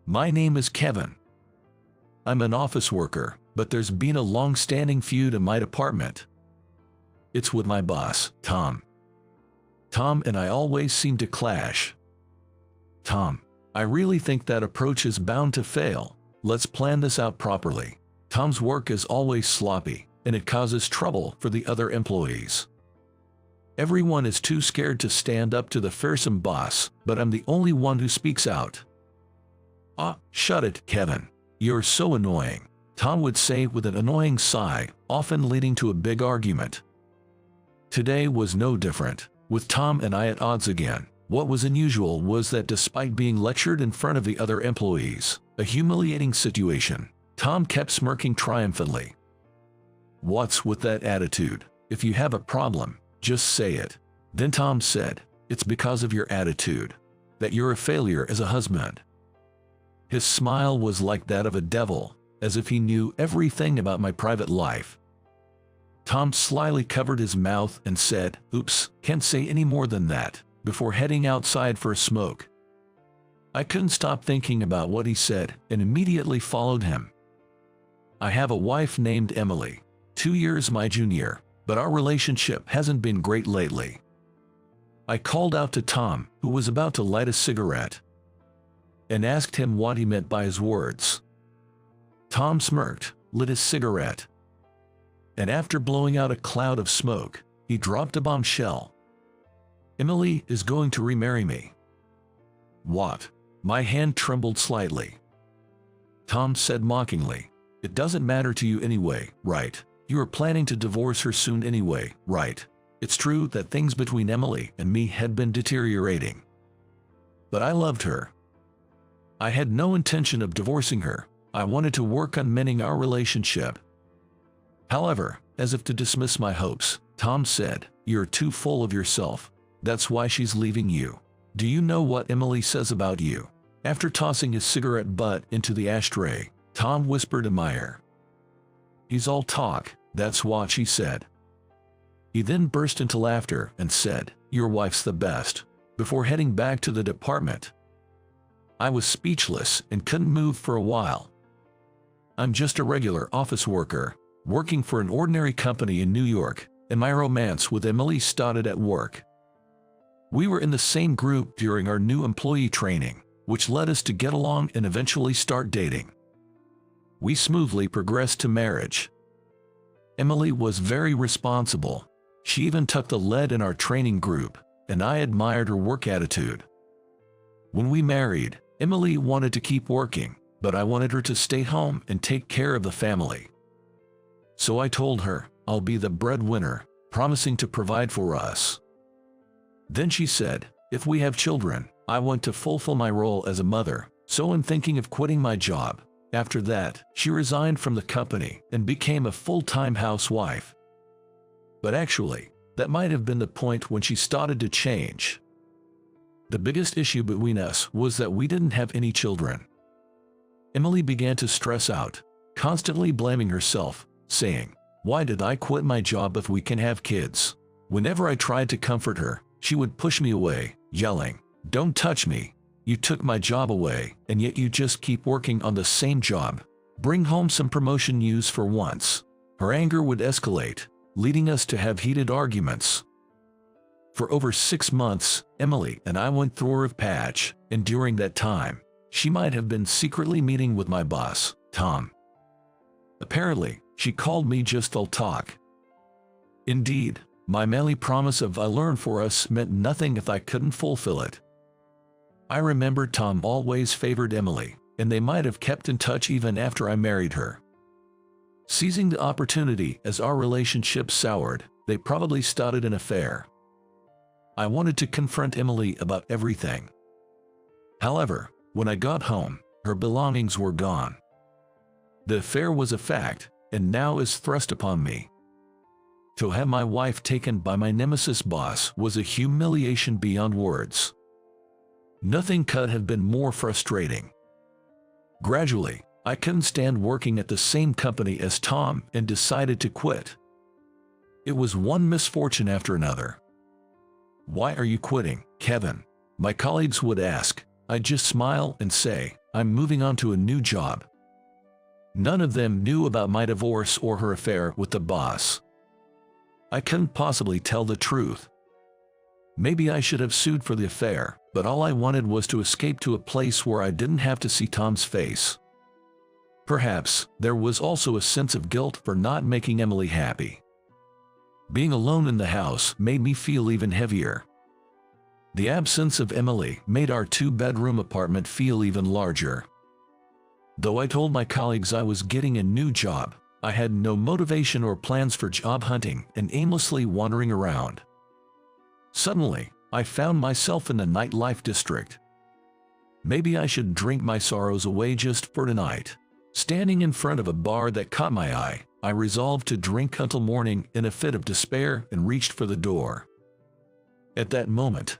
My name is Kevin. I'm an office worker, but there's been a long-standing feud in my department. It's with my boss, Tom. Tom and I always seem to clash. Tom, I really think that approach is bound to fail. Let's plan this out properly. Tom's work is always sloppy, and it causes trouble for the other employees. Everyone is too scared to stand up to the fearsome boss, but I'm the only one who speaks out. Ah, shut it, Kevin. You're so annoying, Tom would say with an annoying sigh, often leading to a big argument. Today was no different, with Tom and I at odds again. What was unusual was that despite being lectured in front of the other employees, a humiliating situation, Tom kept smirking triumphantly. What's with that attitude? If you have a problem, just say it. Then Tom said, it's because of your attitude, that you're a failure as a husband. His smile was like that of a devil, as if he knew everything about my private life. Tom slyly covered his mouth and said, "Oops, can't say any more than that," before heading outside for a smoke. I couldn't stop thinking about what he said and immediately followed him. I have a wife named Emily, 2 years my junior, but our relationship hasn't been great lately. I called out to Tom, who was about to light a cigarette, and asked him what he meant by his words. Tom smirked, lit his cigarette, and after blowing out a cloud of smoke, he dropped a bombshell. Emily is going to remarry me. What? My hand trembled slightly. Tom said mockingly, "It doesn't matter to you anyway, right? You are planning to divorce her soon anyway, right? It's true that things between Emily and me had been deteriorating. But I loved her. I had no intention of divorcing her. I wanted to work on mending our relationship." However, as if to dismiss my hopes, Tom said, "You're too full of yourself. That's why she's leaving you. Do you know what Emily says about you?" After tossing his cigarette butt into the ashtray, Tom whispered in my ear, "He's all talk, that's what she said." He then burst into laughter and said, "Your wife's the best," before heading back to the department. I was speechless and couldn't move for a while. I'm just a regular office worker, working for an ordinary company in New York, and my romance with Emily started at work. We were in the same group during our new employee training, which led us to get along and eventually start dating. We smoothly progressed to marriage. Emily was very responsible. She even took the lead in our training group, and I admired her work attitude. When we married, Emily wanted to keep working, but I wanted her to stay home and take care of the family. So I told her, I'll be the breadwinner, promising to provide for us. Then she said, if we have children, I want to fulfill my role as a mother, so I'm thinking of quitting my job. After that, she resigned from the company and became a full-time housewife. But actually, that might have been the point when she started to change. The biggest issue between us was that we didn't have any children. Emily began to stress out, constantly blaming herself, saying, "Why did I quit my job if we can have kids?" Whenever I tried to comfort her, she would push me away, yelling, "Don't touch me. You took my job away, and yet you just keep working on the same job. Bring home some promotion news for once." Her anger would escalate, leading us to have heated arguments. For over 6 months, Emily and I went through a rough patch, and during that time, she might have been secretly meeting with my boss, Tom. Apparently, she called me just all talk. Indeed, my manly promise of "I learn for us" meant nothing if I couldn't fulfill it. I remember Tom always favored Emily, and they might have kept in touch even after I married her. Seizing the opportunity as our relationship soured, they probably started an affair. I wanted to confront Emily about everything. However, when I got home, her belongings were gone. The affair was a fact, and now is thrust upon me. To have my wife taken by my nemesis boss was a humiliation beyond words. Nothing could have been more frustrating. Gradually, I couldn't stand working at the same company as Tom and decided to quit. It was one misfortune after another. "Why are you quitting, Kevin?" my colleagues would ask. I'd just smile and say, I'm moving on to a new job. None of them knew about my divorce or her affair with the boss. I couldn't possibly tell the truth. Maybe I should have sued for the affair, but all I wanted was to escape to a place where I didn't have to see Tom's face. Perhaps there was also a sense of guilt for not making Emily happy. Being alone in the house made me feel even heavier. The absence of Emily made our two-bedroom apartment feel even larger. Though I told my colleagues I was getting a new job, I had no motivation or plans for job hunting and aimlessly wandering around. Suddenly, I found myself in the nightlife district. Maybe I should drink my sorrows away just for tonight. Standing in front of a bar that caught my eye, I resolved to drink until morning in a fit of despair and reached for the door. At that moment,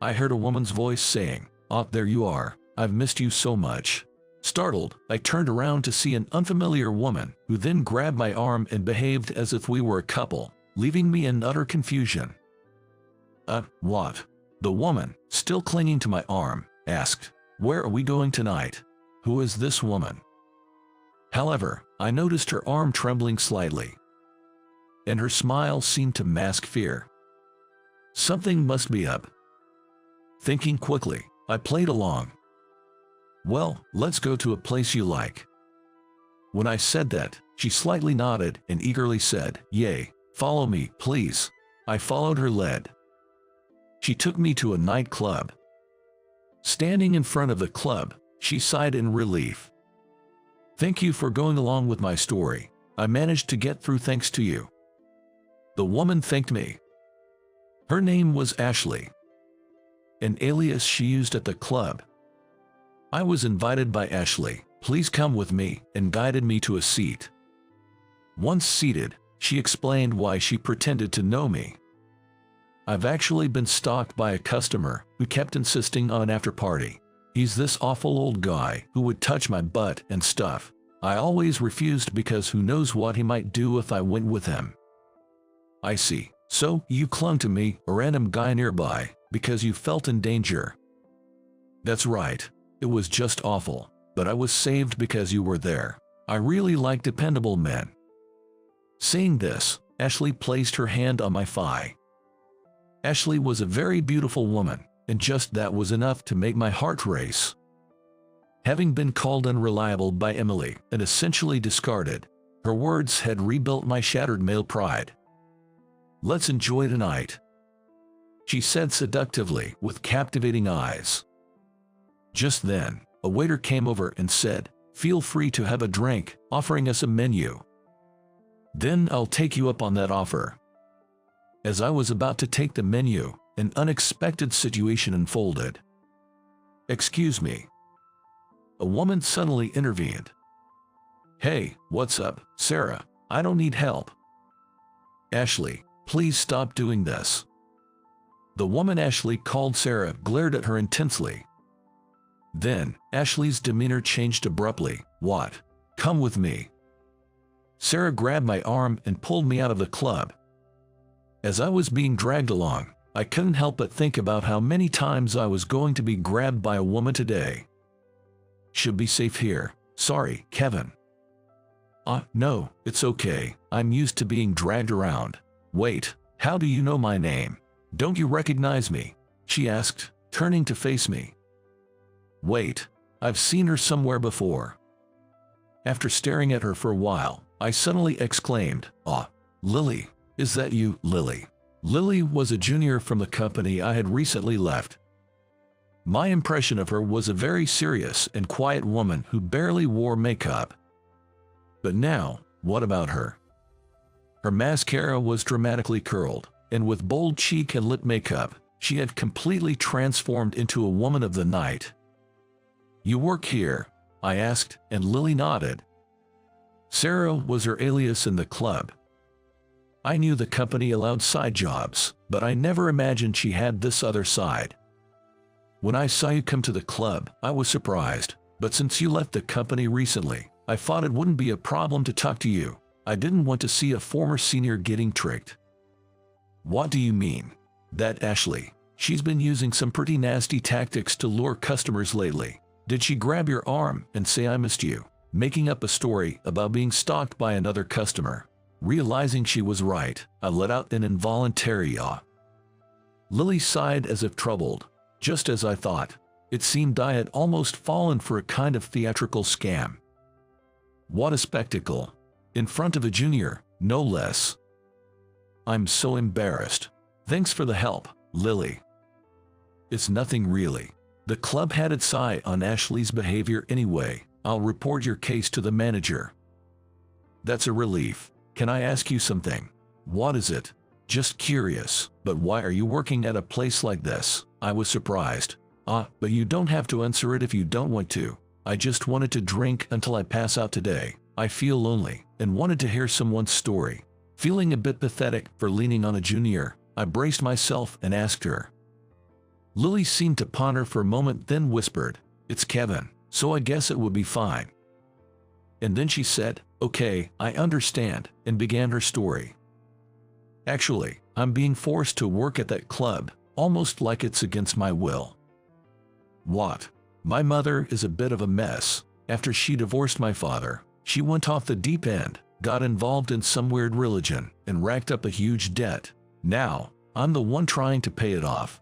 I heard a woman's voice saying, "Oh, there you are. I've missed you so much." Startled, I turned around to see an unfamiliar woman, who then grabbed my arm and behaved as if we were a couple, leaving me in utter confusion. What?" The woman, still clinging to my arm, asked. "Where are we going tonight? Who is this woman?" However, I noticed her arm trembling slightly, and her smile seemed to mask fear. Something must be up. Thinking quickly, I played along. "Well, let's go to a place you like." When I said that, she slightly nodded and eagerly said, "Yay, follow me, please." I followed her lead. She took me to a nightclub. Standing in front of the club, she sighed in relief. "Thank you for going along with my story. I managed to get through thanks to you." The woman thanked me. Her name was Ashley, an alias she used at the club. I was invited by Ashley, "Please come with me," and guided me to a seat. Once seated, she explained why she pretended to know me. "I've actually been stalked by a customer who kept insisting on an after-party. He's this awful old guy who would touch my butt and stuff. I always refused because who knows what he might do if I went with him." "I see. So you clung to me, a random guy nearby, because you felt in danger." "That's right. It was just awful, but I was saved because you were there. I really like dependable men." Saying this, Ashley placed her hand on my thigh. Ashley was a very beautiful woman, and just that was enough to make my heart race. Having been called unreliable by Emily and essentially discarded, her words had rebuilt my shattered male pride. "Let's enjoy tonight," she said seductively with captivating eyes. Just then, a waiter came over and said, "Feel free to have a drink," offering us a menu. "Then I'll take you up on that offer." As I was about to take the menu, an unexpected situation unfolded. "Excuse me." A woman suddenly intervened. "Hey, what's up, Sarah? I don't need help." "Ashley, please stop doing this." The woman Ashley called Sarah glared at her intensely. Then, Ashley's demeanor changed abruptly. "What? Come with me." Sarah grabbed my arm and pulled me out of the club. As I was being dragged along, I couldn't help but think about how many times I was going to be grabbed by a woman today. "Should be safe here. Sorry, Kevin." No, it's okay. I'm used to being dragged around." "Wait, how do you know my name? Don't you recognize me?" she asked, turning to face me. "Wait, I've seen her somewhere before." After staring at her for a while, I suddenly exclaimed, Lily. Is that you, Lily?" Lily was a junior from the company I had recently left. My impression of her was a very serious and quiet woman who barely wore makeup. But now, what about her? Her mascara was dramatically curled, and with bold cheek and lip makeup, she had completely transformed into a woman of the night. "You work here?" I asked, and Lily nodded. Sarah was her alias in the club. I knew the company allowed side jobs, but I never imagined she had this other side. "When I saw you come to the club, I was surprised, but since you left the company recently, I thought it wouldn't be a problem to talk to you. I didn't want to see a former senior getting tricked." "What do you mean?" "That Ashley. She's been using some pretty nasty tactics to lure customers lately. Did she grab your arm and say I missed you, making up a story about being stalked by another customer? Realizing she was right, I let out an involuntary yaw. Lily sighed as if troubled. Just as I thought. It seemed I had almost fallen for a kind of theatrical scam. What a spectacle. In front of a junior, no less. I'm so embarrassed. Thanks for the help, Lily. It's nothing really. The club had its eye on Ashley's behavior anyway. I'll report your case to the manager. That's a relief. Can I ask you something? What is it? Just curious, but why are you working at a place like this? I was surprised. But you don't have to answer it if you don't want to. I just wanted to drink until I pass out today. I feel lonely and wanted to hear someone's story. Feeling a bit pathetic for leaning on a junior, I braced myself and asked her. Lily seemed to ponder for a moment, then whispered, "It's Kevin, so I guess it would be fine." And then she said, "Okay, I understand," and began her story. Actually, I'm being forced to work at that club, almost like it's against my will. What? My mother is a bit of a mess. After she divorced my father, she went off the deep end, got involved in some weird religion, and racked up a huge debt. Now, I'm the one trying to pay it off.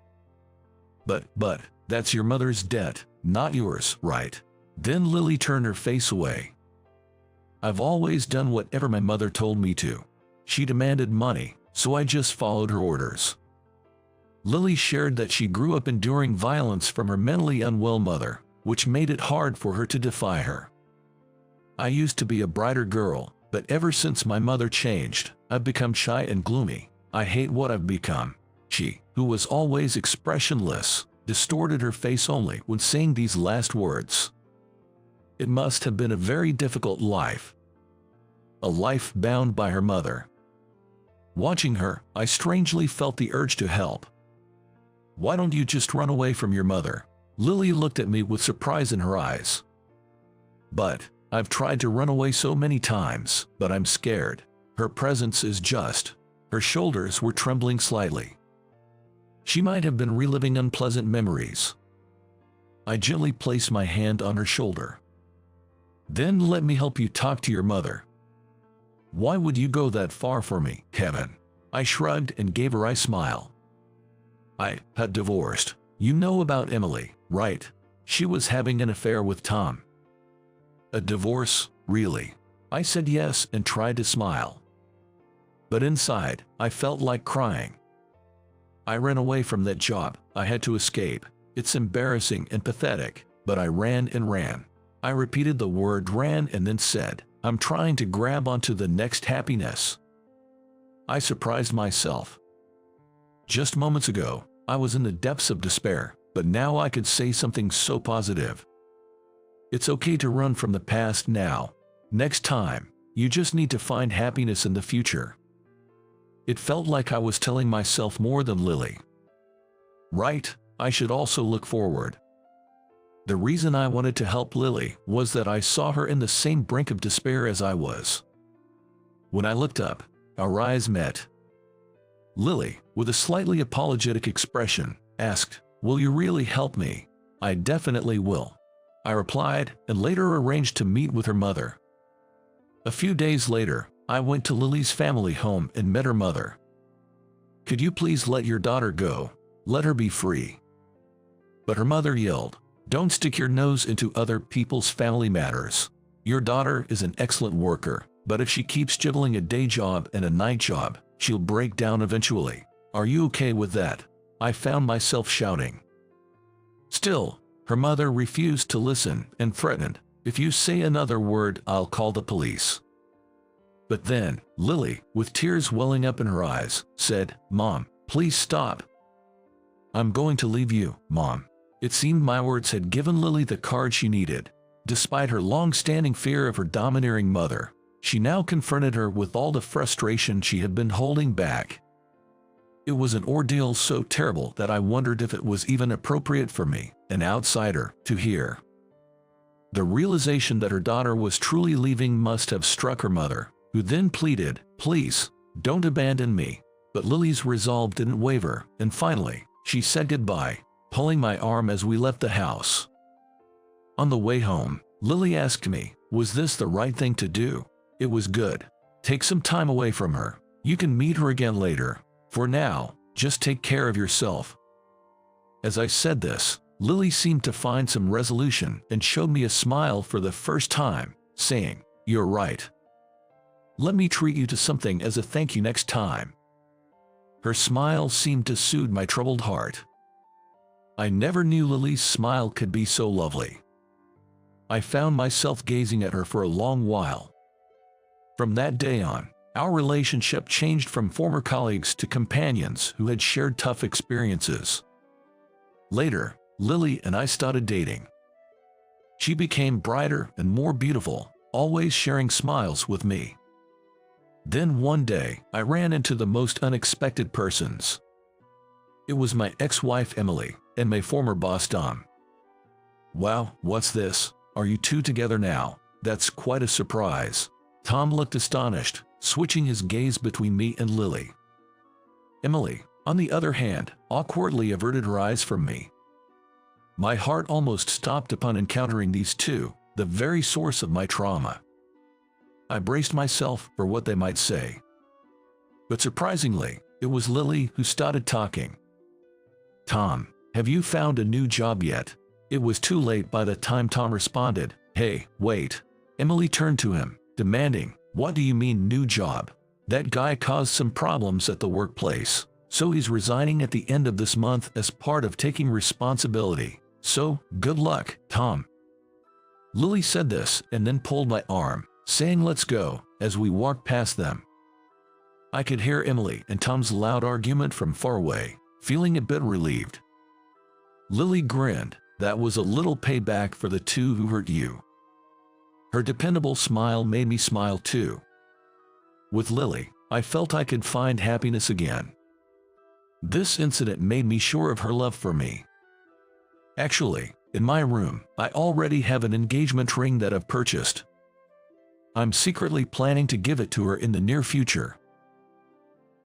But, that's your mother's debt, not yours, right? Then Lily turned her face away. I've always done whatever my mother told me to. She demanded money, so I just followed her orders. Lily shared that she grew up enduring violence from her mentally unwell mother, which made it hard for her to defy her. I used to be a brighter girl, but ever since my mother changed, I've become shy and gloomy. I hate what I've become. She, who was always expressionless, distorted her face only when saying these last words. It must have been a very difficult life. A life bound by her mother. Watching her, I strangely felt the urge to help. Why don't you just run away from your mother? Lily looked at me with surprise in her eyes. But, I've tried to run away so many times, but I'm scared. Her presence is just. Her shoulders were trembling slightly. She might have been reliving unpleasant memories. I gently placed my hand on her shoulder. Then let me help you talk to your mother. Why would you go that far for me, Kevin? I shrugged and gave her a smile. I had divorced. You know about Emily, right? She was having an affair with Tom. A divorce, really? I said yes and tried to smile. But inside, I felt like crying. I ran away from that job. I had to escape. It's embarrassing and pathetic, but I ran and ran. I repeated the word ran and then said, I'm trying to grab onto the next happiness. I surprised myself. Just moments ago, I was in the depths of despair, but now I could say something so positive. It's okay to run from the past now. Next time, you just need to find happiness in the future. It felt like I was telling myself more than Lily. Right, I should also look forward. The reason I wanted to help Lily was that I saw her in the same brink of despair as I was. When I looked up, our eyes met. Lily, with a slightly apologetic expression, asked, "Will you really help me?" "I definitely will," I replied, and later arranged to meet with her mother. A few days later, I went to Lily's family home and met her mother. "Could you please let your daughter go? Let her be free." But her mother yelled, "Don't stick your nose into other people's family matters. Your daughter is an excellent worker, but if she keeps juggling a day job and a night job, she'll break down eventually. Are you okay with that?" I found myself shouting. Still, her mother refused to listen and threatened, "If you say another word, I'll call the police." But then, Lily, with tears welling up in her eyes, said, "Mom, please stop. I'm going to leave you, Mom." It seemed my words had given Lily the courage she needed. Despite her long-standing fear of her domineering mother, she now confronted her with all the frustration she had been holding back. It was an ordeal so terrible that I wondered if it was even appropriate for me, an outsider, to hear. The realization that her daughter was truly leaving must have struck her mother, who then pleaded, "Please, don't abandon me." But Lily's resolve didn't waver, and finally, she said goodbye, pulling my arm as we left the house. On the way home, Lily asked me, was this the right thing to do? It was good. Take some time away from her. You can meet her again later. For now, just take care of yourself. As I said this, Lily seemed to find some resolution and showed me a smile for the first time, saying, "You're right. Let me treat you to something as a thank you next time." Her smile seemed to soothe my troubled heart. I never knew Lily's smile could be so lovely. I found myself gazing at her for a long while. From that day on, our relationship changed from former colleagues to companions who had shared tough experiences. Later, Lily and I started dating. She became brighter and more beautiful, always sharing smiles with me. Then one day, I ran into the most unexpected persons. It was my ex-wife Emily and my former boss Tom. "Wow, what's this? Are you two together now? That's quite a surprise." Tom looked astonished, switching his gaze between me and Lily. Emily, on the other hand, awkwardly averted her eyes from me. My heart almost stopped upon encountering these two, the very source of my trauma. I braced myself for what they might say. But surprisingly, it was Lily who started talking. "Tom, have you found a new job yet?" It was too late by the time Tom responded, "Hey, wait." Emily turned to him, demanding, "What do you mean new job? That guy caused some problems at the workplace, so he's resigning at the end of this month as part of taking responsibility. So, good luck, Tom." Lily said this and then pulled my arm, saying let's go, as we walked past them. I could hear Emily and Tom's loud argument from far away, feeling a bit relieved. Lily grinned. That was a little payback for the two who hurt you. Her dependable smile made me smile too. With Lily, I felt I could find happiness again. This incident made me sure of her love for me. Actually, in my room, I already have an engagement ring that I've purchased. I'm secretly planning to give it to her in the near future.